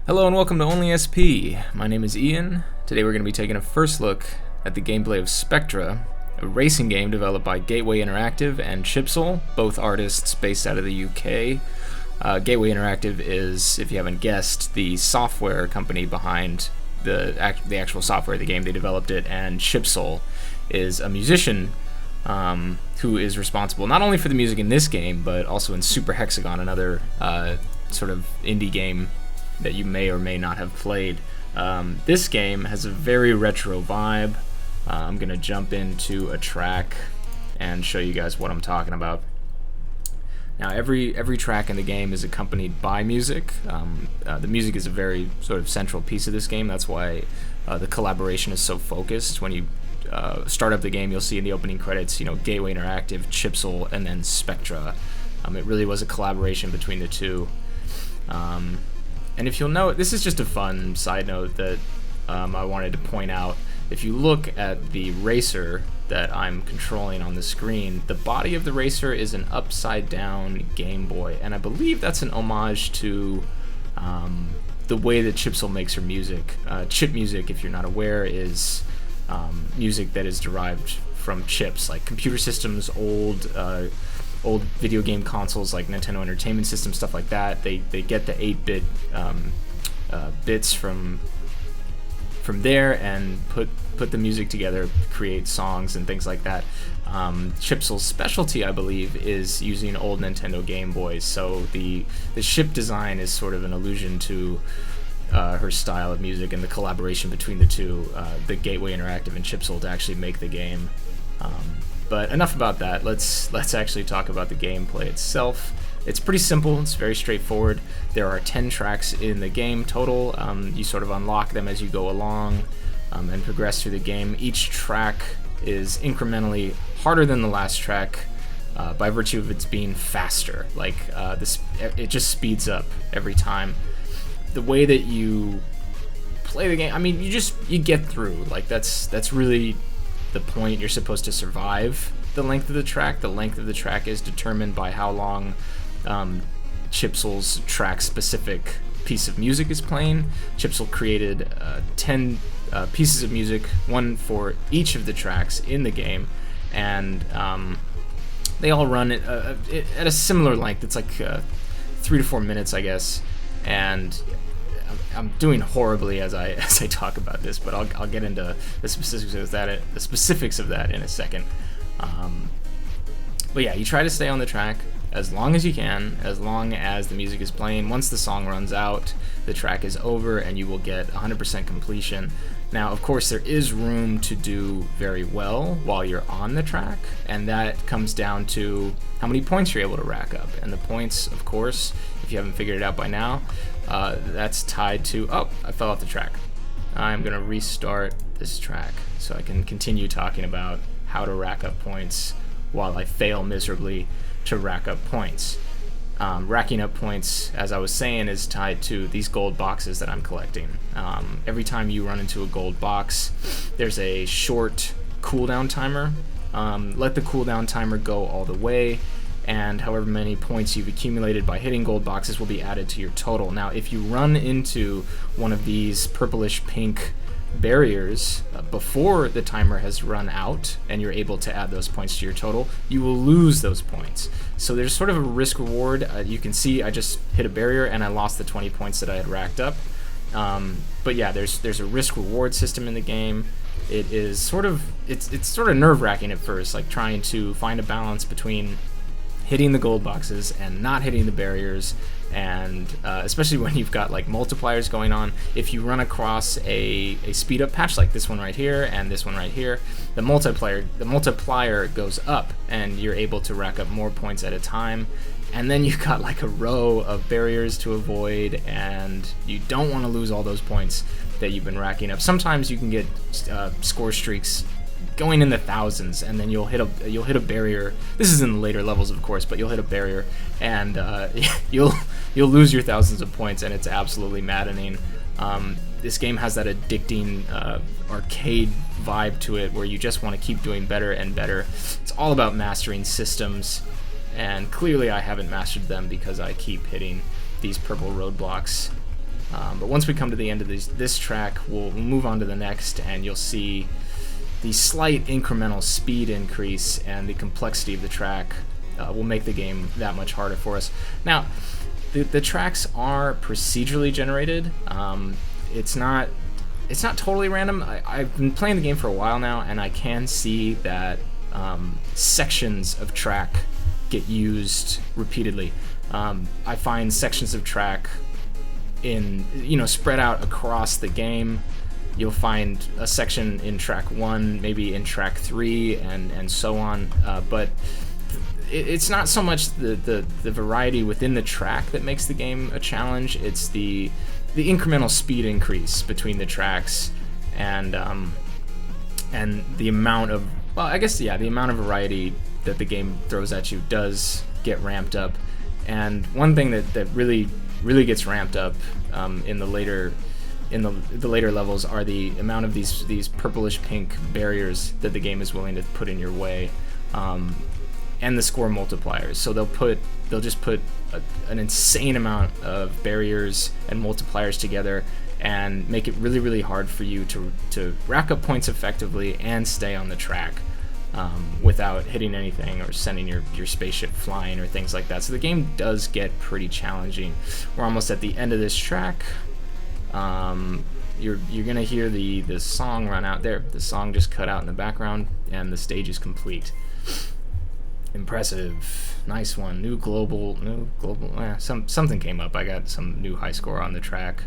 Hello and welcome to Only SP. My name is Ian. Today we're going to be taking a first look at the gameplay of Spectra, a racing game developed by Gateway Interactive and Chipsol, both artists based out of the UK. Gateway Interactive is, if you haven't guessed, the software company behind the actual software of the game. They developed it, and Chipsol is a musician who is responsible not only for the music in this game, but also in Super Hexagon, another sort of indie game that you may or may not have played. This game has a very retro vibe. I'm going to jump into a track and show you guys what I'm talking about. Now, every track in the game is accompanied by music. The music is a very sort of central piece of this game. That's why the collaboration is so focused. When you start up the game, you'll see in the opening credits, Gateway Interactive, Chipsol, and then Spectra. It really was a collaboration between the two. And if you'll note, this is just a fun side note that I wanted to point out. If you look at the racer that I'm controlling on the screen, the body of the racer is an upside down Game Boy, and I believe that's an homage to the way that Chipsol makes her music. Chip music, if you're not aware, is music that is derived from chips, like computer systems, old video game consoles like Nintendo Entertainment System, stuff like that. They get the 8-bit bits from there and put the music together, create songs and things like that. Chipsol's specialty, I believe, is using old Nintendo Game Boys. So the ship design is sort of an allusion to her style of music and the collaboration between the two, the Gateway Interactive and Chipsol, to actually make the game. But enough about that. Let's actually talk about the gameplay itself. It's pretty simple. It's very straightforward. There are 10 tracks in the game total. You sort of unlock them as you go along and progress through the game. Each track is incrementally harder than the last track by virtue of its being faster. Like it just speeds up every time. The way that you play the game, I mean, you get through. Like that's really the point. You're supposed to survive the length of the track. The length of the track is determined by how long Chipsol's track-specific piece of music is playing. Chipsol created 10 pieces of music, one for each of the tracks in the game, and they all run at a similar length. It's like 3 to 4 minutes, I guess, and I'm doing horribly as I talk about this, but I'll get into the specifics of that in a second. But yeah, you try to stay on the track as long as you can, as long as the music is playing. Once the song runs out, the track is over, and you will get 100% completion. Now, of course, there is room to do very well while you're on the track, and that comes down to how many points you're able to rack up. And the points, of course, if you haven't figured it out by now, that's tied to... Oh, I fell off the track. I'm going to restart this track so I can continue talking about how to rack up points while I fail miserably to rack up points. Racking up points, as I was saying, is tied to these gold boxes that I'm collecting. Every time you run into a gold box, there's a short cooldown timer. Let the cooldown timer go all the way, and however many points you've accumulated by hitting gold boxes will be added to your total. Now, if you run into one of these purplish pink barriers before the timer has run out and you're able to add those points to your total, you will lose those points. So there's sort of a risk reward. You can see I just hit a barrier and I lost the 20 points that I had racked up. But yeah, there's a risk reward system in the game. It's sort of nerve-wracking at first, like trying to find a balance between hitting the gold boxes and not hitting the barriers, and especially when you've got like multipliers going on. If you run across a speed up patch like this one right here and this one right here, the multiplier goes up and you're able to rack up more points at a time. And then you've got like a row of barriers to avoid, and you don't want to lose all those points that you've been racking up. Sometimes you can get score streaks going in the thousands, and then you'll hit a barrier. This is in the later levels, of course, but you'll hit a barrier and you'll lose your thousands of points, and it's absolutely maddening. This game has that addicting arcade vibe to it where you just want to keep doing better and better. It's all about mastering systems, and clearly I haven't mastered them because I keep hitting these purple roadblocks But once we come to the end of this track, we'll move on to the next, and you'll see the slight incremental speed increase and the complexity of the track will make the game that much harder for us. Now, the tracks are procedurally generated. It's not totally random. I've been playing the game for a while now, and I can see that sections of track get used repeatedly. I find sections of track spread out across the game. You'll find a section in track 1, maybe in track 3, and so on. But it's not so much the variety within the track that makes the game a challenge. It's the incremental speed increase between the tracks and the amount of the amount of variety that the game throws at you does get ramped up. And one thing that really gets ramped up in the later levels are the amount of these purplish pink barriers that the game is willing to put in your way, and the score multipliers. So they'll just put an insane amount of barriers and multipliers together and make it really hard for you to rack up points effectively and stay on the track without hitting anything or sending your spaceship flying or things like that. So the game does get pretty challenging. We're almost at the end of this track. You're gonna hear the song run out there. The song just cut out in the background, and the stage is complete. Impressive, nice one. New global. Something came up. I got some new high score on the track.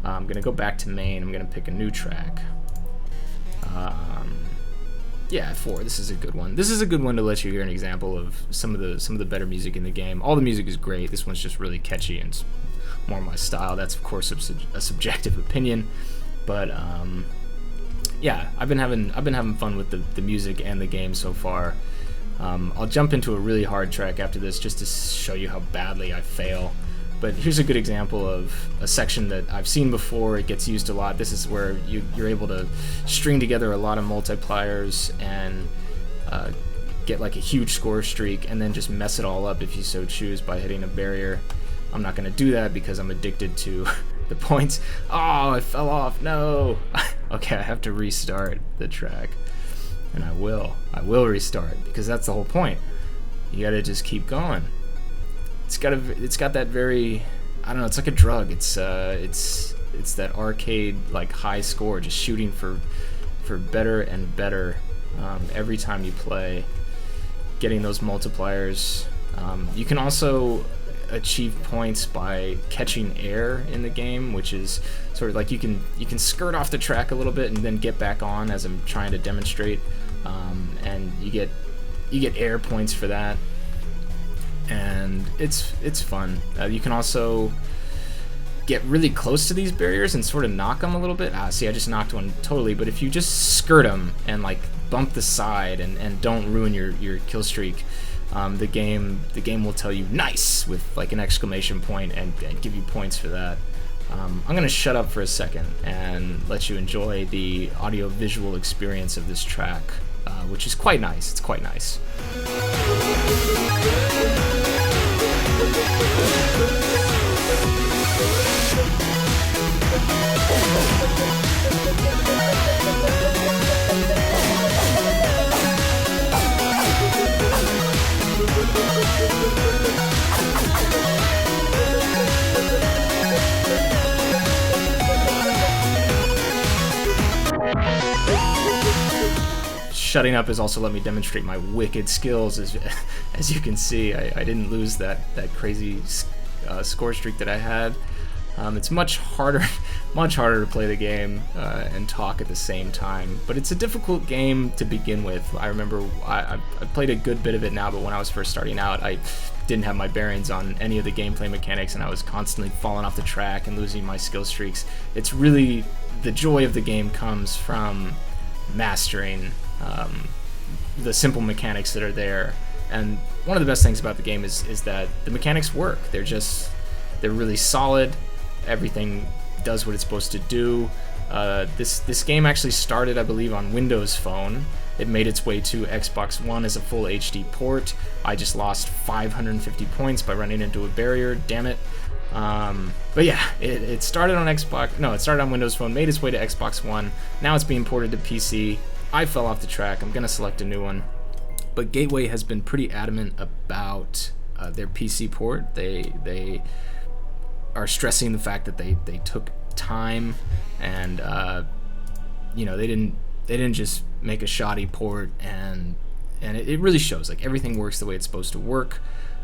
I'm gonna go back to main. I'm gonna pick a new track. 4. This is a good one. This is a good one to let you hear an example of some of the better music in the game. All the music is great. This one's just really catchy and it's more my style. That's of course a subjective opinion, but I've been having fun with the music and the game so far. I'll jump into a really hard track after this just to show you how badly I fail. But here's a good example of a section that I've seen before. It gets used a lot. This is where you're able to string together a lot of multipliers and get like a huge score streak, and then just mess it all up if you so choose by hitting a barrier. I'm not going to do that because I'm addicted to the points. Oh, I fell off. No. Okay, I have to restart the track. And I will restart, because that's the whole point. You got to just keep going. It's got that very, I don't know, it's like a drug. It's that arcade like high score, just shooting for better and better every time you play, getting those multipliers. You can also achieve points by catching air in the game, which is sort of like you can skirt off the track a little bit and then get back on, as I'm trying to demonstrate, and you get air points for that. And it's fun. You can also get really close to these barriers and sort of knock them a little bit. See, I just knocked one totally, but if you just skirt them and like bump the side and don't ruin your kill streak, the game will tell you nice with like an exclamation point and give you points for that. I'm gonna shut up for a second and let you enjoy the audio visual experience of this track, which is quite nice. It's quite nice. Shutting up has also let me demonstrate my wicked skills. As you can see, I didn't lose that crazy score streak that I had. It's much harder to play the game and talk at the same time, but it's a difficult game to begin with. I remember I played a good bit of it now, but when I was first starting out, I didn't have my bearings on any of the gameplay mechanics, and I was constantly falling off the track and losing my skill streaks. It's really, the joy of the game comes from mastering the simple mechanics that are there. And one of the best things about the game is that the mechanics work. They're really solid. Everything does what it's supposed to do. This game actually started, I believe, on Windows Phone. It made its way to Xbox One as a full HD port. I just lost 550 points by running into a barrier. Damn it. But yeah, it started on Xbox. No, it started on Windows Phone, made its way to Xbox One. Now it's being ported to PC. I fell off the track. I'm gonna select a new one. But Gateway has been pretty adamant about their PC port. They are stressing the fact that they took time, and they didn't just make a shoddy port, and it really shows. Like, everything works the way it's supposed to work.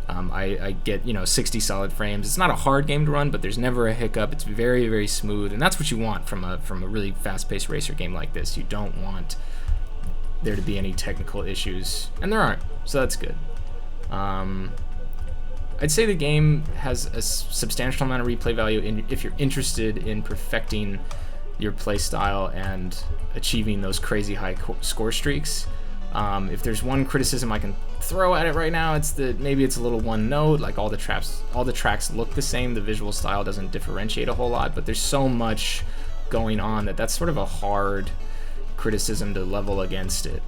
I get 60 solid frames. It's not a hard game to run, but there's never a hiccup. It's very, very smooth, and that's what you want from a really fast-paced racer game like this. You don't want there to be any technical issues, and there aren't, so that's good. I'd say the game has a substantial amount of replay value if you're interested in perfecting your playstyle and achieving those crazy high score streaks. If there's one criticism I can throw at it right now, it's that maybe it's a little one note. Like, all the tracks look the same. The visual style doesn't differentiate a whole lot, but there's so much going on that's sort of a hard criticism to level against it.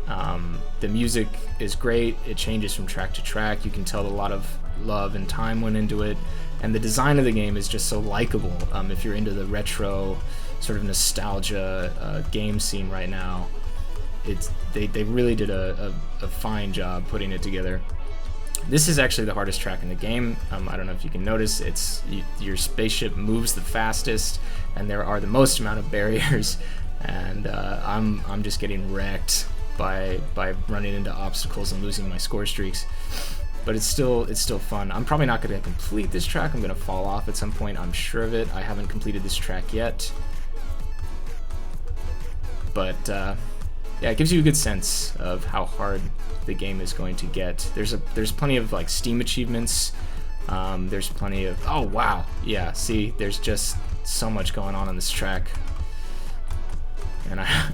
The music is great. It changes from track to track. You can tell a lot of love and time went into it, and the design of the game is just so likable. If you're into the retro sort of nostalgia game scene right now, they really did a fine job putting it together. This is actually the hardest track in the game. I don't know if you can notice, your spaceship moves the fastest, and there are the most amount of barriers, and I'm just getting wrecked by running into obstacles and losing my score streaks. But it's still fun. I'm probably not going to complete this track. I'm going to fall off at some point, I'm sure of it. I haven't completed this track yet. But yeah, it gives you a good sense of how hard the game is going to get. There's plenty of like Steam achievements. There's plenty of, oh wow, yeah, see, there's just so much going on this track, and I'm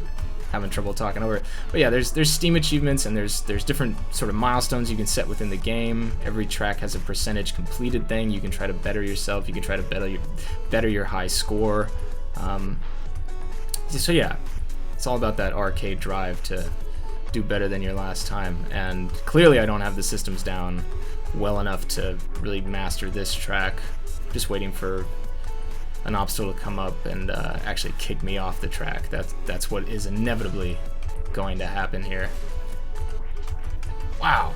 having trouble talking over it. But yeah, there's Steam achievements, and there's different sort of milestones you can set within the game. Every track has a percentage completed thing. You can try to better yourself. You can try to better your high score. So yeah, it's all about that arcade drive to do better than your last time. And clearly I don't have the systems down well enough to really master this track. Just waiting for an obstacle to come up and actually kick me off the track. That's what is inevitably going to happen here. Wow.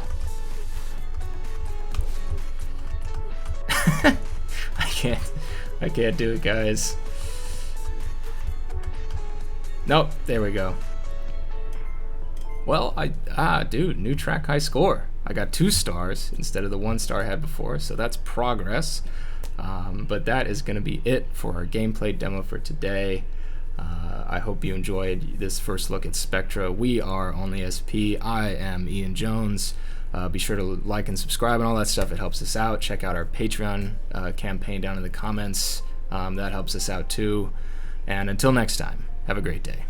I can't do it, guys. Nope, there we go. Well, dude, new track high score. I got 2 stars instead of the 1 star I had before, so that's progress. But that is going to be it for our gameplay demo for today. I hope you enjoyed this first look at Spectra. We are Only SP. I am Ian Jones. Be sure to like and subscribe and all that stuff. It helps us out. Check out our Patreon campaign down in the comments. That helps us out too. And until next time, have a great day.